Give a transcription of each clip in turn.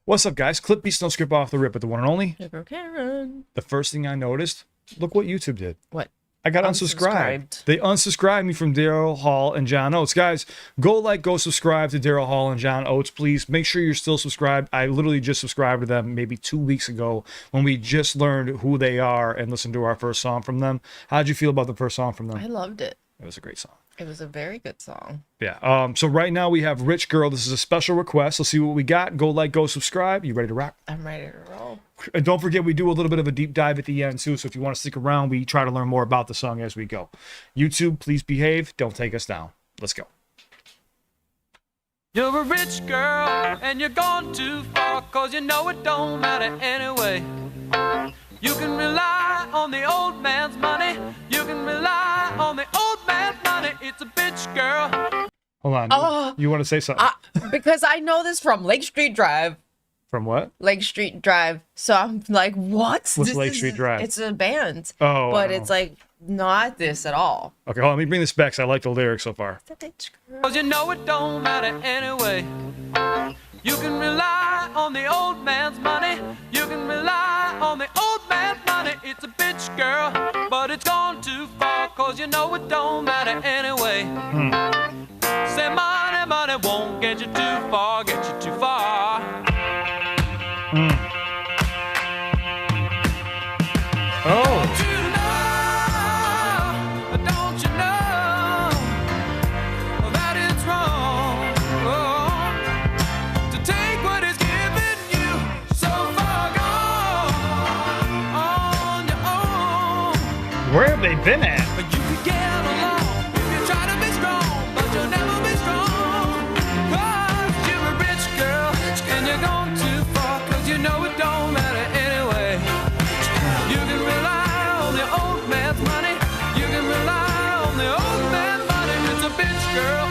What's up, guys? CliffBeats, no script off the rip, but the one and only. Sugar Karen. The first thing I noticed, look what YouTube did. What? I got unsubscribed. They unsubscribed me from Daryl Hall and John Oates. Guys, go subscribe to Daryl Hall and John Oates, please. Make sure you're still subscribed. I literally just subscribed to them maybe 2 weeks ago when we just learned who they are and listened to our first song from them. How'd you feel about the first song from them? I loved it. It was a great song. It was a very good song. Yeah. So right now we have Rich Girl. This is a special request. Let's see what we got. Go subscribe. You ready to rock? I'm ready to roll. And don't forget, we do a little bit of a deep dive at the end too. So if you want to stick around, we try to learn more about the song as we go. YouTube, please behave. Don't take us down. Let's go. You're a rich girl and you're gone too far, 'cause you know it don't matter anyway. You can rely on the old man's money. You can rely on the old man's money. It's a bitch girl. Hold on. You want to say something? Because I know this from Lake Street Drive. From what? Lake Street Drive. So I'm like, what? What's Lake Street Drive? It's a band. Oh. But it's like not this at all. Okay, hold on. Let me bring this back, 'cause I like the lyrics so far. It's a bitch girl. 'Cause you know it don't matter anyway. You can rely on the old man's money. You can rely on the old man's money. It's a bitch girl, but it's gone too far, 'cause you know it don't matter anyway. Say money won't get you too far, get you too far. Oh. Don't you know that it's wrong to take what is given you so far gone on your own? Where have they been at? But you can get along if you try to be strong, but you'll never be strong. 'Cause you're a rich girl and you're gone too far, 'cause you know it don't matter anyway. You can rely on the old man's money. You can rely on the old man's money. It's a bitch girl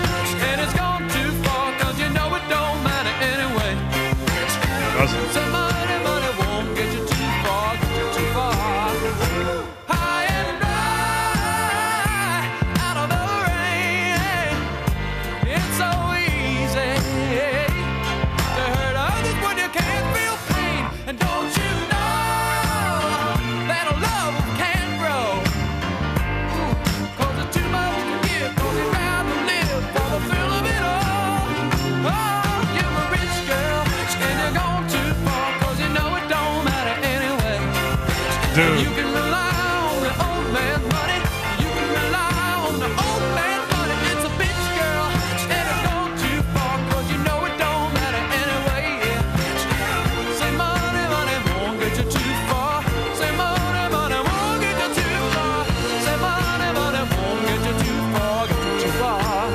and it's gone too far, 'cause you know it don't matter anyway. Say money won't get you too far, get you too far. High and dry, out of the rain. It's so easy to hurt others when you can't feel pain. And don't you know that love can grow? 'Cause it's too much to give, 'cause you'd rather live for the thrill of it all. Oh, you're a rich girl and you're gone too far, 'cause you know it don't matter anyway. Dude. You can rely on the old man's money. You can rely on the old man's money. It's a bitch girl and it's gone too far, 'cause you know it don't matter anyway. Yeah. Say money won't get you too far. Say money won't get you too far. Say money won't get you too far, get you too far.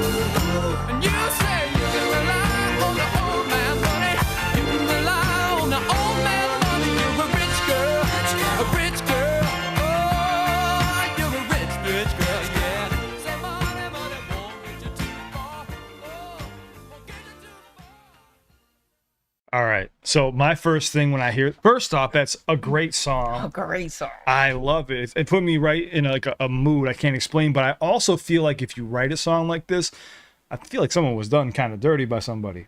And you say you can rely on the old man's money. You can rely on the old man's money. You're a rich girl, a rich girl. Oh, you're a rich girl, yeah. Say money won't get you too far. Oh, won't get you too far. All right. So my first thing when I hear, first off, that's a great song. A great song. I love it. It put me right in like a mood I can't explain. But I also feel like if you write a song like this, I feel like someone was done kind of dirty by somebody.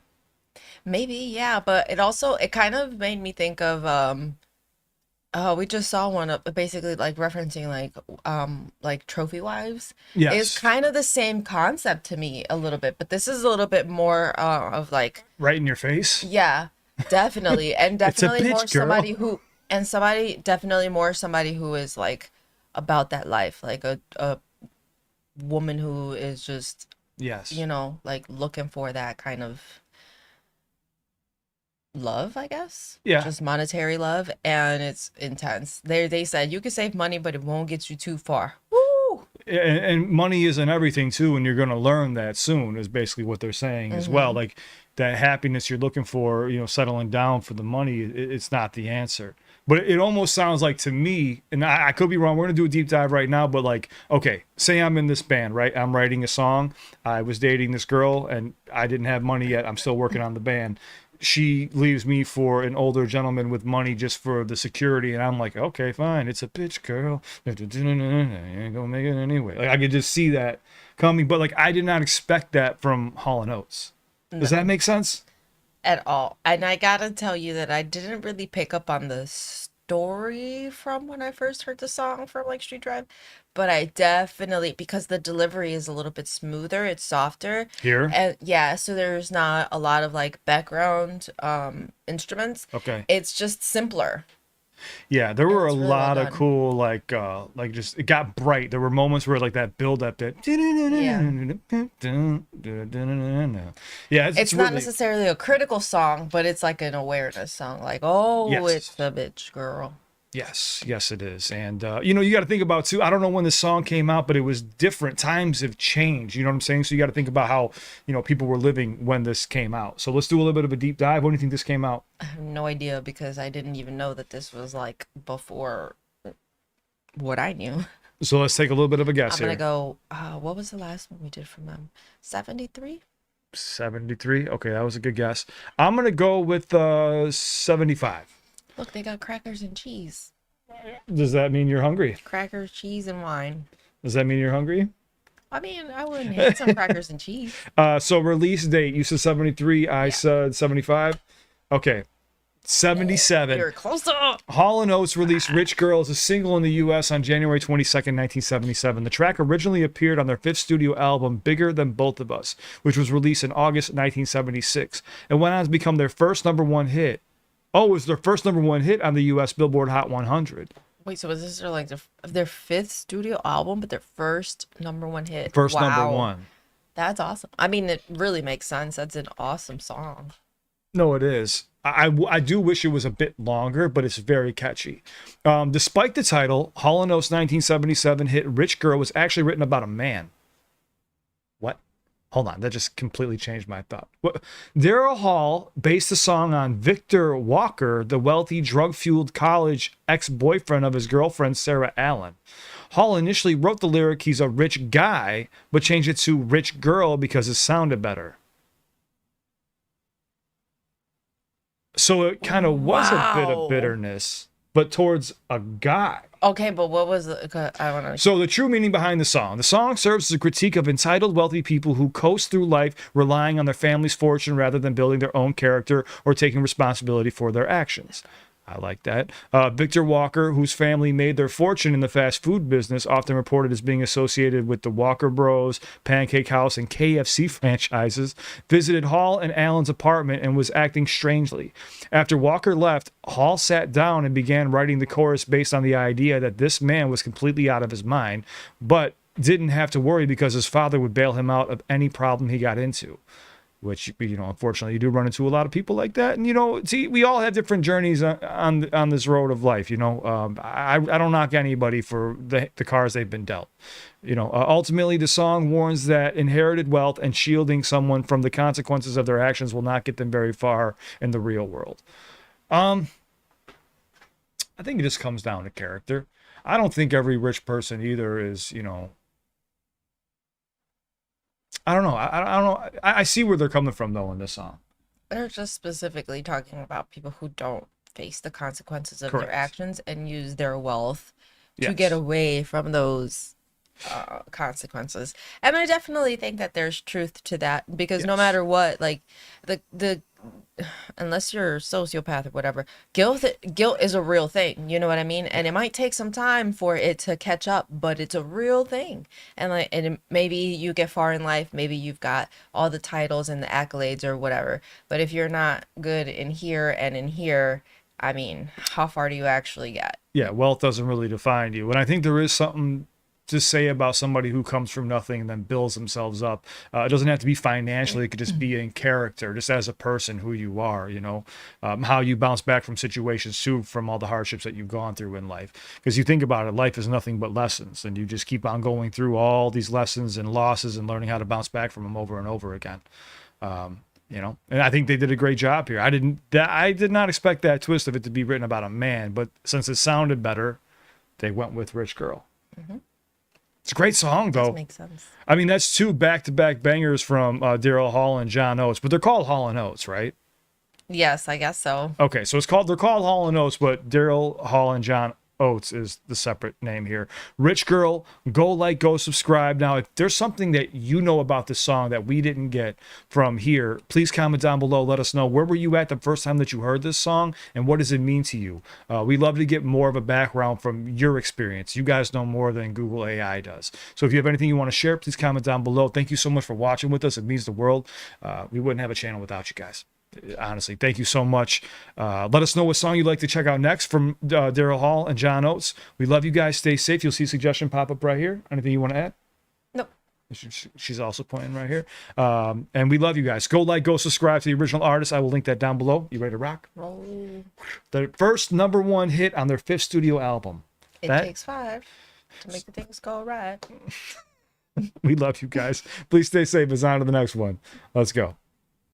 Maybe, yeah, but it kind of made me think of we just saw one of basically like referencing like trophy wives. Yes. It's kind of the same concept to me a little bit, but this is a little bit more of like, Right in your face. yeah, definitely. And It's a definitely more bitch, girl. somebody who is like about that life, like a woman who is just, Yes. you know, like looking for that kind of love, I guess. Yeah. Just monetary love, and it's intense. They said you can save money, but it won't get you too far. Woo! And money isn't everything too, and you're going to learn that soon is basically what they're saying as well. Like that happiness you're looking for, you know, settling down for the money, it's not the answer. But it almost sounds like to me, and I could be wrong, we're going to do a deep dive right now, but like, okay, say I'm in this band, right? I'm writing a song. I was dating this girl and I didn't have money yet. I'm still working on the band. She leaves me for an older gentleman with money just for the security, and I'm like, okay, fine, it's a bitch girl. You ain't gonna make it anyway. Like I could just see that coming, but like I did not expect that from Hall and Oates. Does that make sense? at all. And I gotta tell you that I didn't really pick up on the story from when I first heard the song from like Street Drive, but I definitely, because the delivery is a little bit smoother, it's softer. Here. And yeah, so there's not a lot of like background instruments. Okay. It's just simpler. Yeah, there were a It's really well lot of done. cool like just it got bright. There were moments where like that build up that yeah, It's not really necessarily a critical song, but it's like an awareness song. Like, oh, yes. it's the bitch girl. Yes, it is. And you know, you got to think about too. I don't know when the song came out, but it was different. Times have changed. You know what I'm saying? So you got to think about how, you know, people were living when this came out. So let's do a little bit of a deep dive. When do you think this came out? I have no idea because I didn't even know that this was like before what I knew. So let's take a little bit of a guess I'm here. gonna go. What was the last one we did from them? 73. 73. Okay, that was a good guess. I'm gonna go with 75. Look, they got crackers and cheese. Does that mean you're hungry? Crackers, cheese, and wine. Does that mean you're hungry? I mean, I wouldn't hate some crackers and cheese. So release date, you said 73, I said 75. Okay. 77. You're closer. Hall & Oates released Rich Girl as a single in the US on January 22nd, 1977. The track originally appeared on their fifth studio album, Bigger Than Both of Us, which was released in August 1976, and went on to become their first number one hit. Oh, it was their first number one hit on the US Billboard Hot 100. Wait, so was this their fifth studio album, but their first number one hit? First number Wow. one. That's awesome. I mean, it really makes sense. That's an awesome song. No, it is. I do wish it was a bit longer, but it's very catchy. Despite the title, Hall & Oates' 1977 hit Rich Girl was actually written about a man. What? Hold on, that just completely changed my thought. Daryl Hall based the song on Victor Walker, the wealthy, drug-fueled college ex-boyfriend of his girlfriend, Sarah Allen. Hall initially wrote the lyric, he's a rich guy, but changed it to rich girl because it sounded better. So it kind of was a bit Wow. of bitterness, but towards a guy. Okay, but what was the? I want to. So the true meaning behind the song serves as a critique of entitled wealthy people who coast through life relying on their family's fortune rather than building their own character or taking responsibility for their actions. I like that. Victor Walker, whose family made their fortune in the fast food business, often reported as being associated with the Walker Bros, Pancake House, and KFC franchises, visited Hall and Allen's apartment and was acting strangely. After Walker left, Hall sat down and began writing the chorus based on the idea that this man was completely out of his mind, but didn't have to worry because his father would bail him out of any problem he got into. Which, you know, unfortunately, you do run into a lot of people like that. And, you know, see, we all have different journeys on this road of life, you know. I don't knock anybody for the cards they've been dealt. You know, ultimately, the song warns that inherited wealth and shielding someone from the consequences of their actions will not get them very far in the real world. I think it just comes down to character. I don't think every rich person either is, you know, I don't know. I don't know. I see where they're coming from, though, in this song. They're just specifically talking about people who don't face the consequences of Correct. their actions and use their wealth to Yes. get away from those consequences. And I definitely think that there's truth to that because no Yes. matter what, like the unless you're a sociopath or whatever, guilt is a real thing. You know what I mean? And it might take some time for it to catch up, but it's a real thing. And maybe you get far in life, maybe you've got all the titles and the accolades or whatever. But if you're not good in here and in here, I mean, how far do you actually get? Yeah, wealth doesn't really define you. And I think there is something to say about somebody who comes from nothing and then builds themselves up. It doesn't have to be financially. It could just be in character, just as a person, who you are, you know, how you bounce back from situations too, from all the hardships that you've gone through in life. Because you think about it, life is nothing but lessons, and you just keep on going through all these lessons and losses and learning how to bounce back from them over and over again. You know, and I think they did a great job here. I did not expect that twist of it to be written about a man, but since it sounded better, they went with Rich Girl. Mm-hmm. It's a great song, though. Makes sense. I mean, that's two back-to-back bangers from Daryl Hall and John Oates, but they're called Hall and Oates, right? Yes, I guess so. Okay, so they're called Hall and Oates, but Daryl Hall and John Oates is the separate name here. Rich Girl, go like, go subscribe. Now, if there's something that you know about this song that we didn't get from here, please comment down below. Let us know, where were you at the first time that you heard this song, and what does it mean to you? We love to get more of a background from your experience. You guys know more than Google AI does. So if you have anything you want to share, please comment down below. Thank you so much for watching with us. It means the world. We wouldn't have a channel without you guys. Honestly, thank you so much. Let us know what song you'd like to check out next from Daryl Hall and John Oates. We love you guys. Stay safe. You'll see a suggestion pop up right here. Anything you want to add? Nope. She's also pointing right here. And we love you guys. Go like, go subscribe to the original artist. I will link that down below. You ready to rock? Roll. The first #1 hit on their 5th studio album. It takes 5 to make the things go right. We love you guys. Please stay safe. It's on to the next one. Let's go.